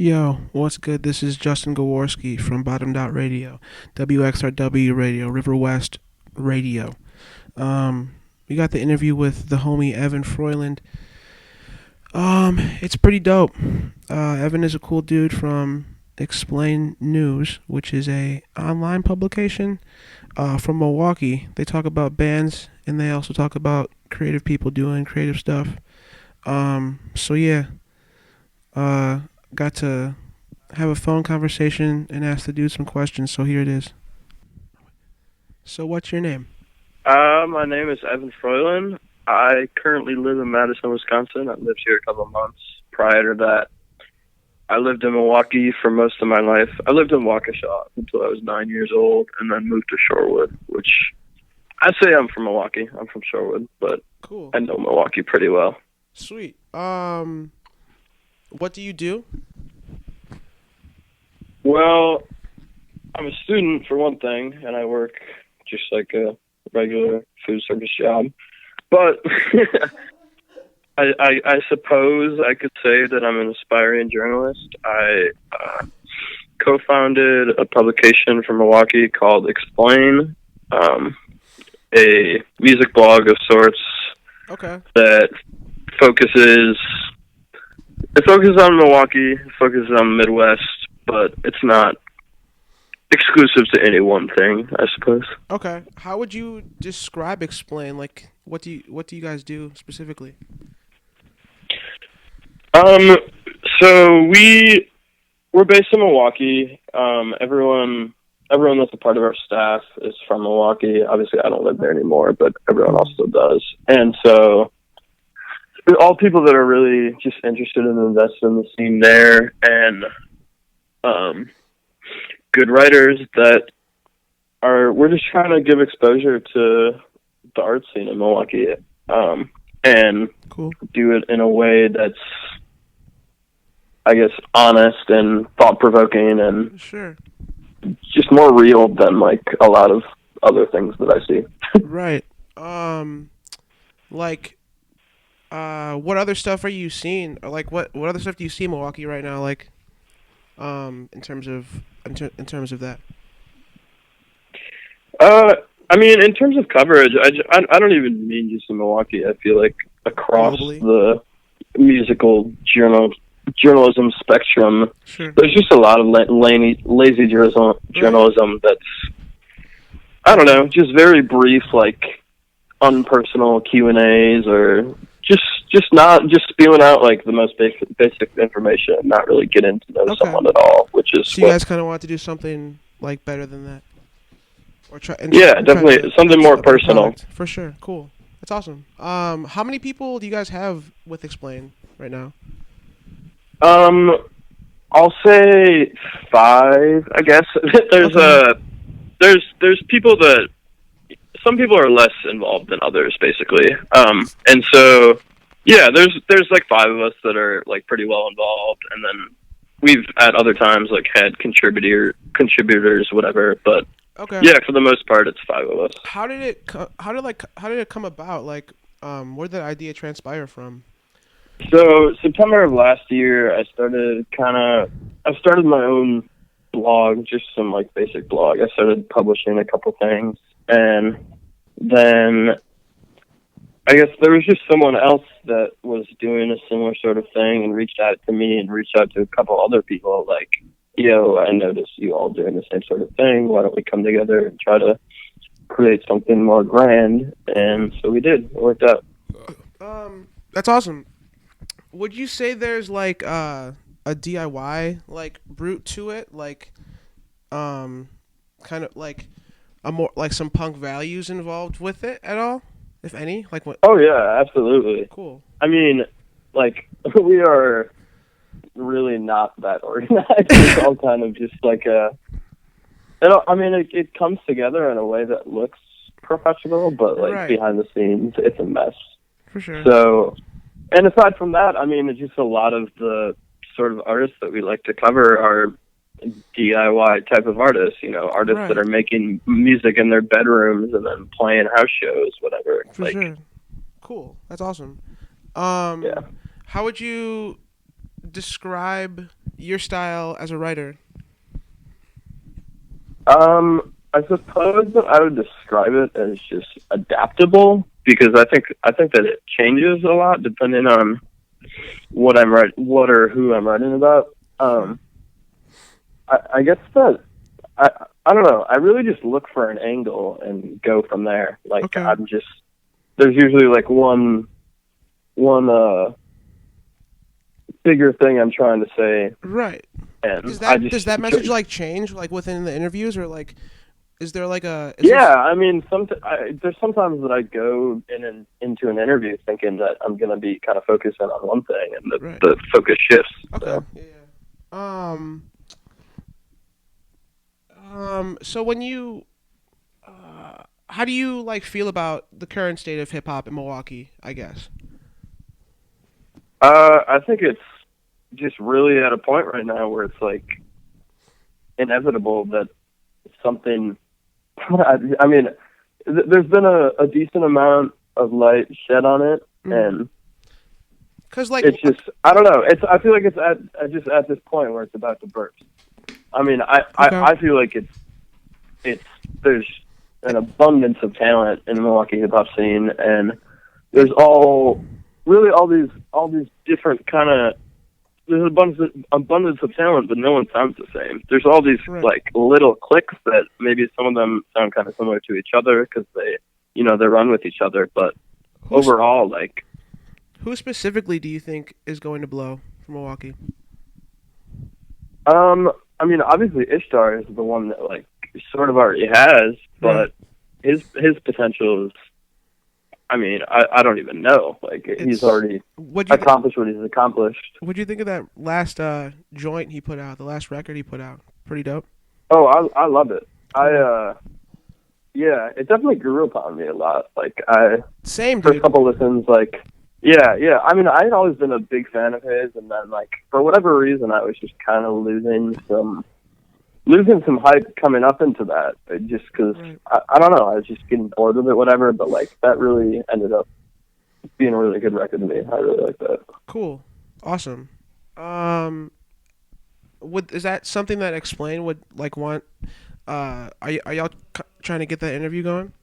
Yo, what's good? This is Justin Gaworski from Bottom Dot Radio, WXRW Radio, River West Radio. We got the interview with the homie Evan Froiland. It's pretty dope. Evan is a cool dude from Explain News, which is a online publication from Milwaukee. They talk about bands and they also talk about creative people doing creative stuff. So yeah, uh, got to have a phone conversation and ask the dude some questions. So here it is. So what's your name? My name is Evan Froiland. I currently live in Madison, Wisconsin. I've lived here a couple of months. Prior to that, I lived in Milwaukee for most of my life. I lived in Waukesha until I was 9 years old, and then moved to Shorewood, which I say I'm from Milwaukee. I'm from Shorewood, but Cool. I know Milwaukee pretty well. Sweet. What do you do? Well, I'm a student for one thing, and I work just like a regular food service job. But I suppose I could say that I'm an aspiring journalist. I co-founded a publication from Milwaukee called Explain, a music blog of sorts Okay. that focuses on Milwaukee, focuses on the Midwest, but it's not exclusive to any one thing, I suppose. Okay. How would you describe Explain? Like, what do you guys do specifically? Um, so we're based in Milwaukee. Everyone that's a part of our staff is from Milwaukee. Obviously, I don't live there anymore, but everyone else still does. And so, all people that are really just interested in investing in the scene there, and good writers that we're just trying to give exposure to the art scene in Milwaukee, and Cool. do it in a way that's, I guess, honest and thought-provoking and Sure. just more real than like a lot of other things that I see. Right. Like, what other stuff are you seeing? Or like, what other stuff do you see in Milwaukee right now? Like, in terms of in terms of that. I mean, in terms of coverage, I don't even mean just in Milwaukee. I feel like across Globally? the musical journalism spectrum, Sure. there's just a lot of lazy journalism that's, I don't know, just very brief, like unpersonal Q&As, or just spewing out like the most basic information and not really getting to know Okay. someone at all, which is So you guys kind of want to do something like better than that, or try? yeah, try definitely to something more sell a better personal. product. For sure. Cool. That's awesome. How many people do you guys have with Explain right now? I'll say 5, I guess. There's Okay. there's people that, some people are less involved than others, basically. And so yeah, there's like 5 of us that are like pretty well involved, and then we've at other times like had contributors, whatever. But Okay. yeah, for the most part, it's 5 of us. How did it come about? Like, where did the idea transpire from? So September of last year, I started my own blog, just some like basic blog. I started publishing a couple things, and then I guess there was just someone else that was doing a similar sort of thing and reached out to me and reached out to a couple other people like, yo, I noticed you all doing the same sort of thing. Why don't we come together and try to create something more grand? And so we did. It worked out. That's awesome. Would you say there's like a DIY like route to it, like kind of like a more like some punk values involved with it at all, if any? Like what? Oh, yeah, absolutely. Cool. I mean, like, we are really not that organized. It's all kind of just like it comes together in a way that looks professional, but like Right. behind the scenes, it's a mess. For sure. So, and aside from that, I mean, it's just a lot of the sort of artists that we like to cover are DIY type of artists, artists Right. that are making music in their bedrooms and then playing house shows, whatever. For like, sure. Cool. That's awesome. Yeah. How would you describe your style as a writer? I suppose that I would describe it as just adaptable because I think that it changes a lot depending on what or who I'm writing about. I guess that I I don't know. I really just look for an angle and go from there. Like Okay. I'm just there's usually like one bigger thing I'm trying to say, Right. and I just Does that message like change like within the interviews, or like is there like a is there yeah. I mean, there's sometimes that I go into an interview thinking that I'm gonna be kind of focusing on one thing, and right. the focus shifts. Okay. So. Yeah. So when you how do you like feel about the current state of hip hop in Milwaukee, I guess? I think it's just really at a point right now where it's like inevitable that something. I mean, there's been a decent amount of light shed on it, and Cuz like it's just I don't know. I feel like it's just at this point where it's about to burst. I mean, okay. I feel like it's there's an abundance of talent in the Milwaukee hip hop scene, and there's all these different kind of there's abundance of talent, but no one sounds the same. There's all these Right. like little cliques that maybe some of them sound kind of similar to each other because they run with each other, but Who's, overall, like who specifically do you think is going to blow for Milwaukee? I mean, obviously Ishtar is the one that like sort of already has, but his potential is. I mean, I don't even know. Like he's already accomplished what he's accomplished. What'd you think of that last joint he put out? The last record he put out, pretty dope. Oh, I love it. Yeah, it definitely grew upon me a lot. Like Same, for dude. a couple listens, like yeah. I mean, I had always been a big fan of his, and then like for whatever reason, I was just kind of losing some hype coming up into that, just because Right. I don't know, I was just getting bored with it, whatever. But like that really ended up being a really good record to me. I really like that. Cool, awesome. Is that something that Explain would like want? Are y'all trying to get that interview going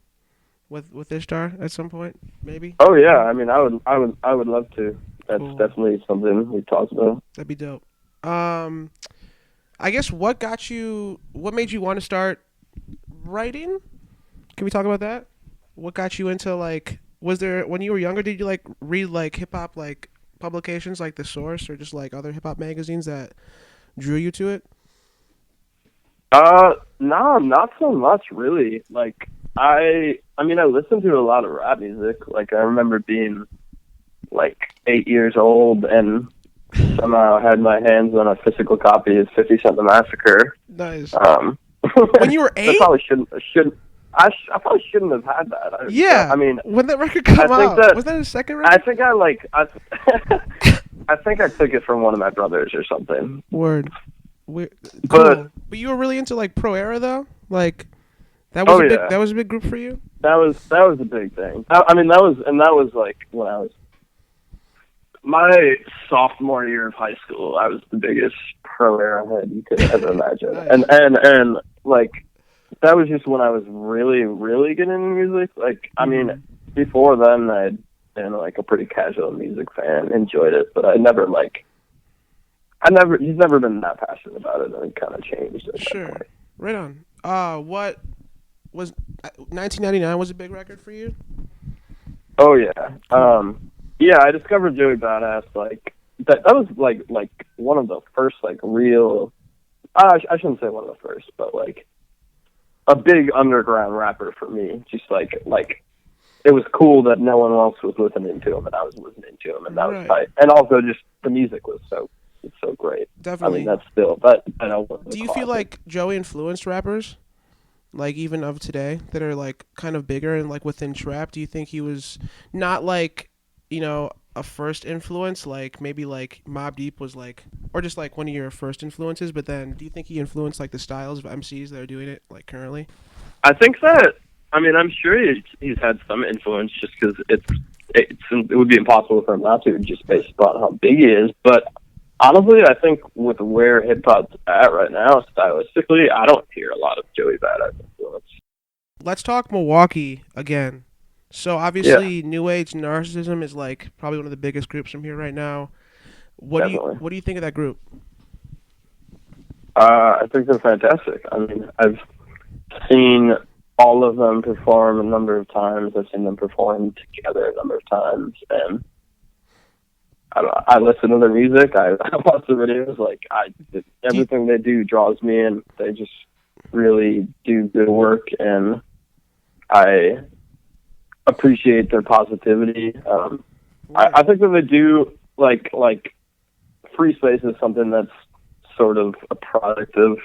with Ishtar at some point? Maybe. Oh yeah, I mean, I would love to. That's Cool. definitely something we talked about. That'd be dope. I guess what made you want to start writing? Can we talk about that? What got you into like? Was there when you were younger? Did you like read like hip hop like publications like The Source or just like other hip hop magazines that drew you to it? No, not so much really. Like I mean, I listened to a lot of rap music. Like I remember being like 8 years old and somehow had my hands on a physical copy of 50 Cent the Massacre. Nice. When you were 8? I probably shouldn't. I probably shouldn't have had that. Yeah. I mean, when that record come out, was that a second record? I think I think I took it from one of my brothers or something. Word. Cool. But you were really into like Pro Era though? Like that was yeah. that was a big group for you? That was a big thing. I mean, that was like when I was my sophomore year of high school. I was the biggest Pro Era head you could ever imagine, Nice. and like that was just when I was really really getting into music. Like I mean, before then I'd been like a pretty casual music fan, enjoyed it, but he's never been that passionate about it, and it kind of changed. At Sure. that point. Right on. What was 1999 was a big record for you? Oh yeah. Yeah, I discovered Joey Badass like that was like one of the first like real I shouldn't say one of the first, but like a big underground rapper for me. Just like it was cool that no one else was listening to him and I was listening to him, and that was tight. And also just the music was so great. Definitely. I mean, that's still that I know. Do you feel like Joey influenced rappers? Like even of today that are like kind of bigger and like within trap? Do you think he was not like, a first influence, like maybe like Mobb Deep was like, or just like one of your first influences, but then do you think he influenced like the styles of MCs that are doing it like currently? I think that, I mean, I'm sure he's had some influence just because it would be impossible for him not to, just based upon how big he is. But honestly, I think with where hip hop's at right now, stylistically, I don't hear a lot of Joey Badass influence. Let's talk Milwaukee again. So Yeah, obviously, New Age Narcissism is like probably one of the biggest groups from here right now. definitely. What do you think of that group? I think they're fantastic. I mean, I've seen all of them perform a number of times. I've seen them perform together a number of times, and I listen to their music. I watch the videos. Like Do you, everything they do draws me in. They just really do good work, and I appreciate their positivity. I think that they do like free space is something that's sort of a product of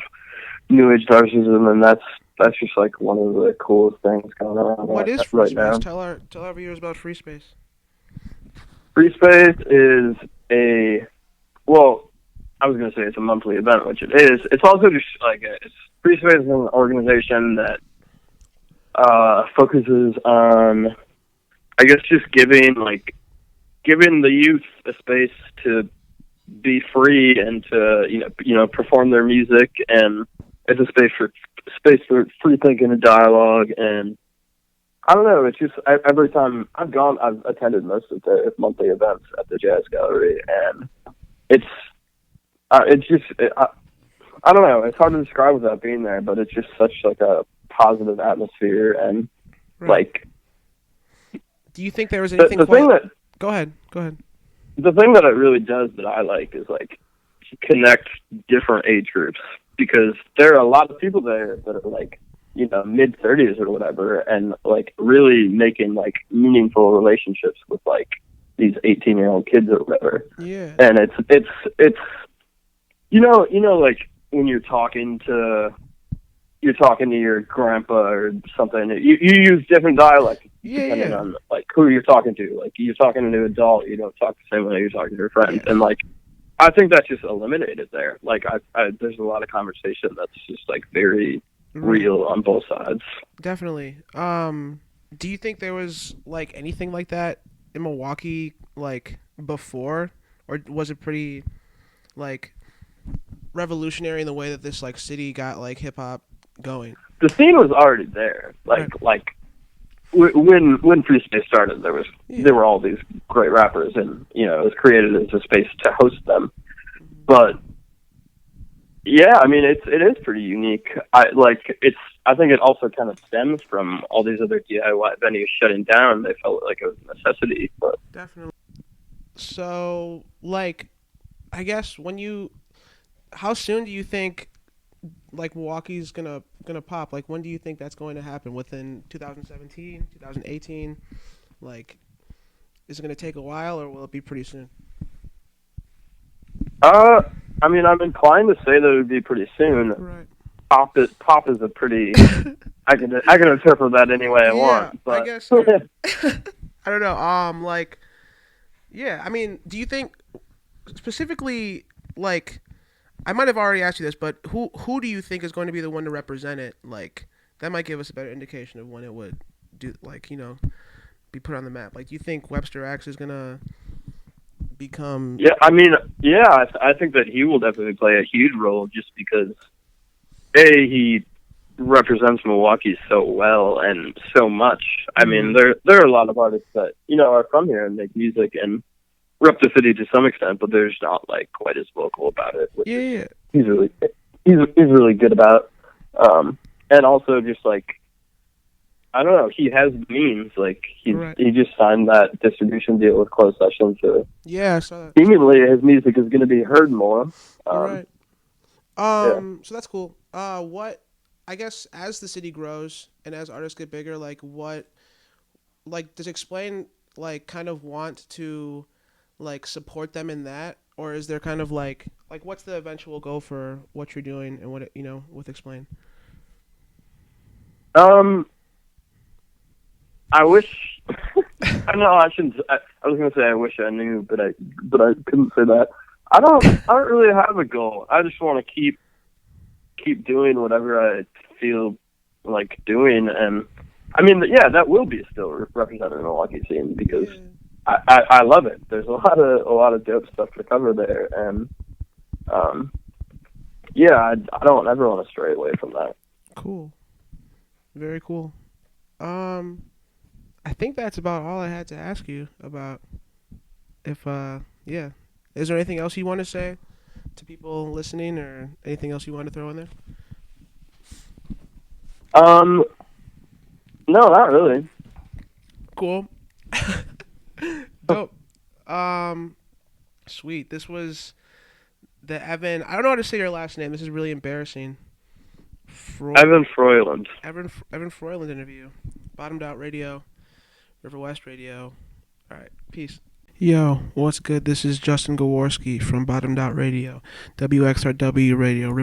New Age narcissism, and that's just like one of the coolest things going on what is free right space? now. Tell our viewers about free space. Free space is a well, I was going to say it's a monthly event, which it is. It's also just like free space is an organization that focuses on, I guess, just giving the youth a space to be free and to perform their music, and it's a space for free thinking and dialogue. And I don't know, it's just every time I've attended most of the monthly events at the Jazz Gallery, and it's just I don't know, it's hard to describe without being there, but it's just such like a positive atmosphere. And Right. like Do you think there was anything the thing that Go ahead. Go ahead. the thing that it really does that I like is like connect different age groups, because there are a lot of people there that are like mid 30s or whatever, and like really making like meaningful relationships with like these 18-year-old kids or whatever. Yeah. And it's like when you're talking to your grandpa or something, you use different dialects Yeah. depending Yeah. on like who you're talking to. Like you're talking to an adult, you don't talk the same way you're talking to your friends. Yeah. And like I think that's just eliminated there. Like there's a lot of conversation that's just like very Right. real on both sides. Definitely. Do you think there was like anything like that in Milwaukee like before, or was it pretty like revolutionary in the way that this like city got like hip hop going? The scene was already there. Right. When Free Space started, Yeah. there were all these great rappers, and it was created as a space to host them. But yeah, I mean, it is pretty unique. I think it also kind of stems from all these other DIY venues shutting down. They felt like it was a necessity. But Definitely. So, like, I guess how soon do you think like Milwaukee's gonna pop? Like, when do you think that's going to happen? Within 2017, 2018? Like, is it gonna take a while, or will it be pretty soon? I mean, I'm inclined to say that it would be pretty soon. Right. Pop is a pretty. I can interpret that any way I Yeah, want, I but guess. I don't know. Like, yeah. I mean, do you think specifically, like, I might have already asked you this, but who do you think is going to be the one to represent it? Like, that might give us a better indication of when it would do, like, be put on the map. Like, do you think Webster X is gonna become? yeah, I mean, yeah, I think that he will definitely play a huge role, just because he represents Milwaukee so well and so much. I mean, there are a lot of artists that are from here and make music and rep the city to some extent, but they're just not like quite as vocal about it, which Yeah. he's really good about. And also just like, I don't know, he has means. Like Right. he just signed that distribution deal with Closed Session, so Yeah. So seemingly his music is going to be heard more. you're right. Yeah. So that's cool. What I guess as the city grows and as artists get bigger, like does Explain like kind of want to like support them in that, or is there kind of like what's the eventual goal for what you're doing and what with Explain? I wish. I know I shouldn't. I was going to say I wish I knew, but I couldn't say that. I don't really have a goal. I just want to keep doing whatever I feel like doing, and I mean, yeah, that will be still represented in the Milwaukee scene, because I love it. There's a lot of dope stuff to cover there, and um, yeah, I don't ever want to stray away from that. Cool. Very cool. Um, I think that's about all I had to ask you about. If yeah, is there anything else you want to say to people listening, or anything else you want to throw in there? Um, no, not really. Cool. Dope. Um, Sweet. This was the Evan. I don't know how to say your last name. This is really embarrassing. Froy Evan Froiland. Evan Froiland interview. Bottomed Out Radio, River West Radio. All right. Peace. Yo, what's good? This is Justin Gaworski from Bottomed Out Radio, WXRW Radio.